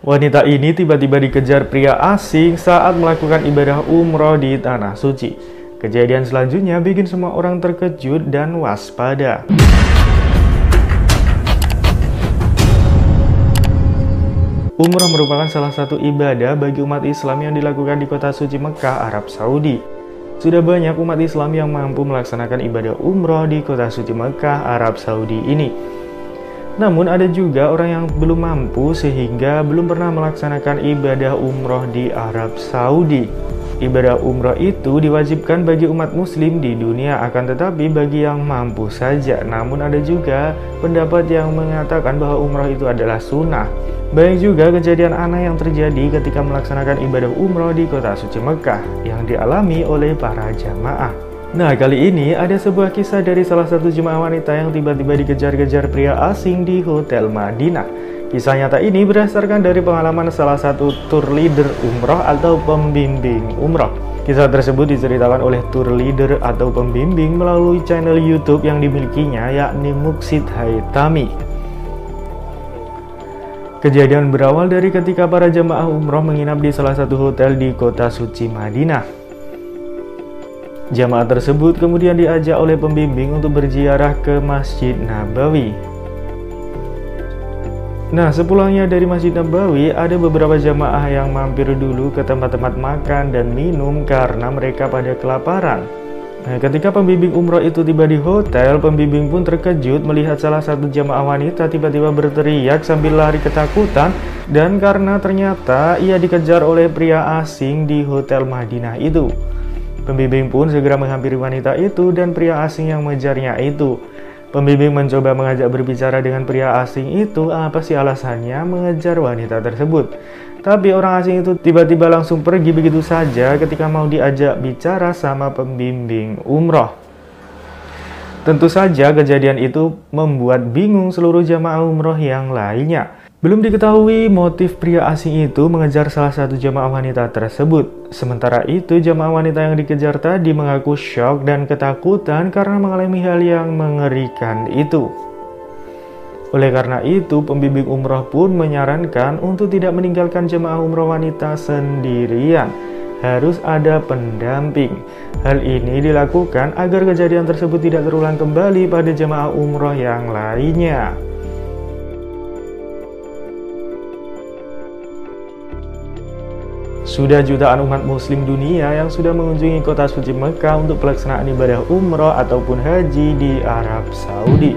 Wanita ini tiba-tiba dikejar pria asing saat melakukan ibadah umroh di Tanah Suci. Kejadian selanjutnya bikin semua orang terkejut dan waspada. Umroh merupakan salah satu ibadah bagi umat Islam yang dilakukan di kota suci Mekah, Arab Saudi. Sudah banyak umat Islam yang mampu melaksanakan ibadah umroh di kota suci Mekah, Arab Saudi ini. Namun ada juga orang yang belum mampu sehingga belum pernah melaksanakan ibadah umroh di Arab Saudi. Ibadah umroh itu diwajibkan bagi umat muslim di dunia, akan tetapi bagi yang mampu saja. Namun ada juga pendapat yang mengatakan bahwa umroh itu adalah sunnah. Banyak juga kejadian aneh yang terjadi ketika melaksanakan ibadah umroh di kota suci Mekah yang dialami oleh para jamaah. Nah, kali ini ada sebuah kisah dari salah satu jemaah wanita yang tiba-tiba dikejar-kejar pria asing di Hotel Madinah. Kisah nyata ini berdasarkan dari pengalaman salah satu tour leader umroh atau pembimbing umroh. Kisah tersebut diceritakan oleh tour leader atau pembimbing melalui channel YouTube yang dimilikinya, yakni Muksid Haitami. Kejadian berawal dari ketika para jemaah umroh menginap di salah satu hotel di kota suci Madinah. Jamaah tersebut kemudian diajak oleh pembimbing untuk berziarah ke Masjid Nabawi. Nah, sepulangnya dari Masjid Nabawi, ada beberapa jamaah yang mampir dulu ke tempat-tempat makan dan minum karena mereka pada kelaparan. Nah, ketika pembimbing umroh itu tiba di hotel, pembimbing pun terkejut melihat salah satu jamaah wanita tiba-tiba berteriak sambil lari ketakutan, dan karena ternyata ia dikejar oleh pria asing di Hotel Madinah itu. Pembimbing pun segera menghampiri wanita itu dan pria asing yang mengejarnya itu. Pembimbing mencoba mengajak berbicara dengan pria asing itu, apa sih alasannya mengejar wanita tersebut. Tapi orang asing itu tiba-tiba langsung pergi begitu saja ketika mau diajak bicara sama pembimbing umroh. Tentu saja kejadian itu membuat bingung seluruh jamaah umroh yang lainnya. Belum diketahui motif pria asing itu mengejar salah satu jamaah wanita tersebut. Sementara itu, jamaah wanita yang dikejar tadi mengaku syok dan ketakutan karena mengalami hal yang mengerikan itu. Oleh karena itu, pembimbing umroh pun menyarankan untuk tidak meninggalkan jemaah umroh wanita sendirian. Harus ada pendamping. Hal ini dilakukan agar kejadian tersebut tidak terulang kembali pada jemaah umroh yang lainnya. Sudah jutaan umat muslim dunia yang sudah mengunjungi kota suci Mekah untuk pelaksanaan ibadah umroh ataupun haji di Arab Saudi.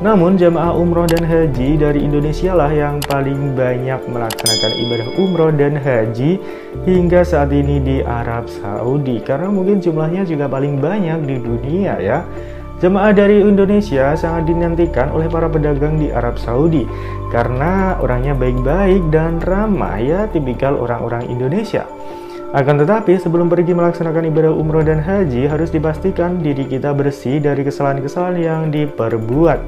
Namun jamaah umroh dan haji dari Indonesia lah yang paling banyak melaksanakan ibadah umroh dan haji hingga saat ini di Arab Saudi, karena mungkin jumlahnya juga paling banyak di dunia ya. Jemaah dari Indonesia sangat dinantikan oleh para pedagang di Arab Saudi karena orangnya baik-baik dan ramah ya, tipikal orang-orang Indonesia. Akan tetapi sebelum pergi melaksanakan ibadah umroh dan haji harus dipastikan diri kita bersih dari kesalahan-kesalahan yang diperbuat.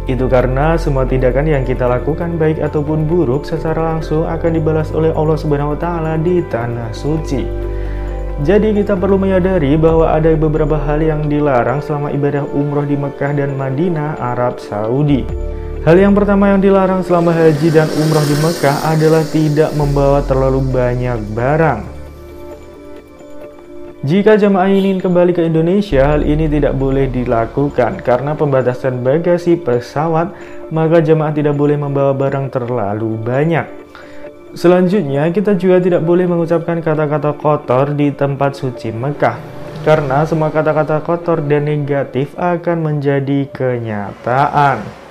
Itu karena semua tindakan yang kita lakukan baik ataupun buruk secara langsung akan dibalas oleh Allah Subhanahu wa Ta'ala di Tanah Suci. Jadi kita perlu menyadari bahwa ada beberapa hal yang dilarang selama ibadah umroh di Mekah dan Madinah, Arab Saudi. Hal yang pertama yang dilarang selama haji dan umroh di Mekah adalah tidak membawa terlalu banyak barang. Jika jamaah ingin kembali ke Indonesia, hal ini tidak boleh dilakukan karena pembatasan bagasi pesawat, maka jamaah tidak boleh membawa barang terlalu banyak. Selanjutnya, kita juga tidak boleh mengucapkan kata-kata kotor di tempat suci Mekah, karena semua kata-kata kotor dan negatif akan menjadi kenyataan.